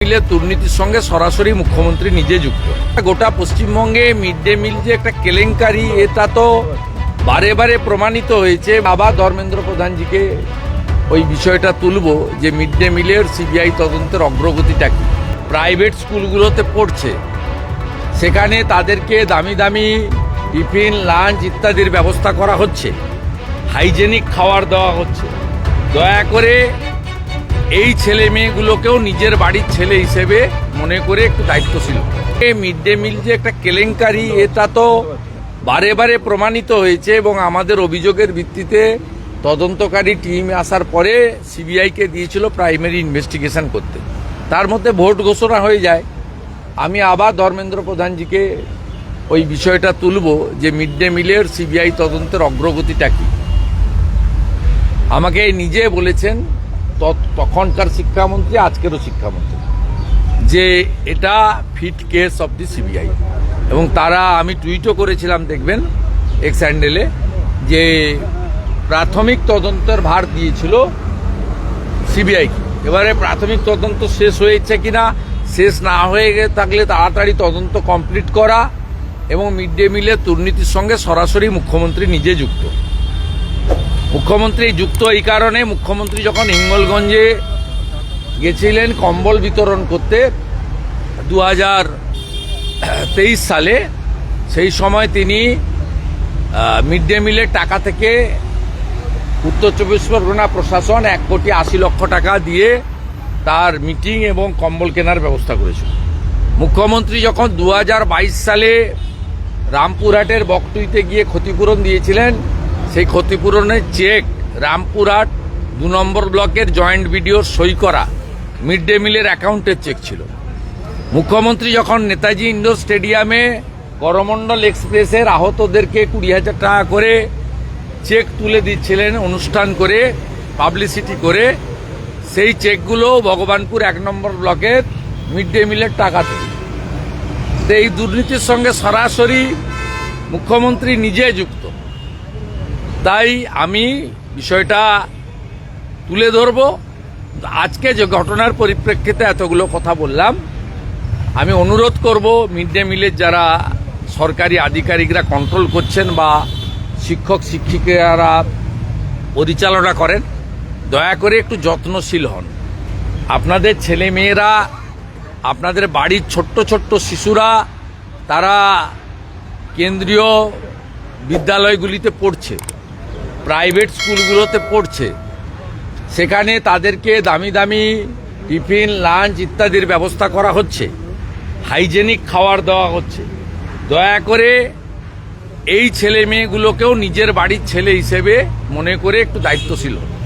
মিলে দুর্নীতির সঙ্গে সরাসরি মুখ্যমন্ত্রী নিজে যুক্ত। গোটা পশ্চিমবঙ্গে মিড ডে মিল যে একটা কেলেঙ্কারি, এটা তো বারে বারে প্রমাণিত হয়েছে। বাবা ধর্মেন্দ্র প্রধানজিকে ওই বিষয়টা তুলবো যে মিড ডে মিলের সিবিআই তদন্তের অগ্রগতিটা কি। প্রাইভেট স্কুলগুলোতে পড়ছে, সেখানে তাদেরকে দামি দামি টিফিন, লাঞ্চ ইত্যাদির ব্যবস্থা করা হচ্ছে, হাইজেনিক খাবার দেওয়া হচ্ছে। দয়া করে এই ছেলে মেয়েগুলোকেও নিজের বাড়ির ছেলে হিসেবে মনে করে একটু দায়িত্বশীল। মিড ডে মিল যে একটা কেলেঙ্কারি, এটা তো বারে বারে প্রমাণিত হয়েছে এবং আমাদের অভিযোগের ভিত্তিতে তদন্তকারী টিম আসার পরে সিবিআইকে দিয়েছিল প্রাইমারি ইনভেস্টিগেশন করতে। তার মধ্যে ভোট ঘোষণা হয়ে যায়। আমি আবার ধর্মেন্দ্র প্রধানজিকে ওই বিষয়টা তুলবো যে মিড ডে মিলের সিবিআই তদন্তের অগ্রগতিটা কি। আমাকে নিজে বলেছেন তখনকার শিক্ষামন্ত্রী, আজকেরও শিক্ষামন্ত্রী, যে এটা fit case of the CBI. এবং তারা, আমি টুইটও করেছিলাম দেখবেন এক্স হ্যান্ডেলে, যে প্রাথমিক তদন্তের ভার দিয়েছিল সিবিআইকে। এবারে প্রাথমিক তদন্ত শেষ হয়েছে কিনা, শেষ না হয়ে থাকলে তাড়াতাড়ি তদন্ত কমপ্লিট করা এবং মিড ডে মিলের দুর্নীতির সঙ্গে সরাসরি মুখ্যমন্ত্রী নিজে যুক্ত। মুখ্যমন্ত্রী যুক্ত এই কারণে, মুখ্যমন্ত্রী যখন হিঙ্গলগঞ্জে গেছিলেন কম্বল বিতরণ করতে 2023 সালে, সেই সময় তিনি মিড ডে মিলের টাকা থেকে উত্তর চব্বিশ পরগনা প্রশাসন 1,80,00,000 টাকা দিয়ে তার মিটিং এবং কম্বল কেনার ব্যবস্থা করেছিল। মুখ্যমন্ত্রী যখন 2022 সালে রামপুরহাটের বকটুইতে গিয়ে ক্ষতিপূরণ দিয়েছিলেন, সেই ক্ষতিপূরণের চেক রামপুরহাট 2 নম্বর ব্লকের জয়েন্ট বিডিওর সই করা মিড ডে মিলের অ্যাকাউন্টের চেক ছিল। মুখ্যমন্ত্রী যখন নেতাজি ইন্ডোর স্টেডিয়ামে করমণ্ডল এক্সপ্রেসের আহতদেরকে 20,000 টাকা করে চেক তুলে দিচ্ছিলেন অনুষ্ঠান করে, পাবলিসিটি করে, সেই চেকগুলো ভগবানপুর 1 নম্বর ব্লকের মিড ডে মিলের টাকা থেকে। তো এই দুর্নীতির সঙ্গে সরাসরি মুখ্যমন্ত্রী নিজে যুক্ত। তাই আমি বিষয়টা তুলে ধরব। আজকে যে ঘটনার পরিপ্রেক্ষিতে এতগুলো কথা বললাম, আমি অনুরোধ করব মিড ডে মিলের যারা সরকারি আধিকারিকরা কন্ট্রোল করছেন বা শিক্ষক শিক্ষিকারা পরিচালনা করেন, দয়া করে একটু যত্নশীল হন। আপনাদের ছেলে মেয়েরা, আপনাদের বাড়ির ছোট্ট ছোট্ট শিশুরা, তারা কেন্দ্রীয় বিদ্যালয়গুলিতে পড়ছে, প্রাইভেট স্কুলগুলোতে পড়ছে, সেখানে তাদেরকে দামি দামি টিফিন, লাঞ্চ ইত্যাদির ব্যবস্থা করা হচ্ছে, হাইজেনিক খাবার দেওয়া হচ্ছে। দয়া করে এই ছেলে মেয়েগুলোকেও নিজের বাড়ির ছেলে হিসেবে মনে করে একটু দায়িত্বশীল হন।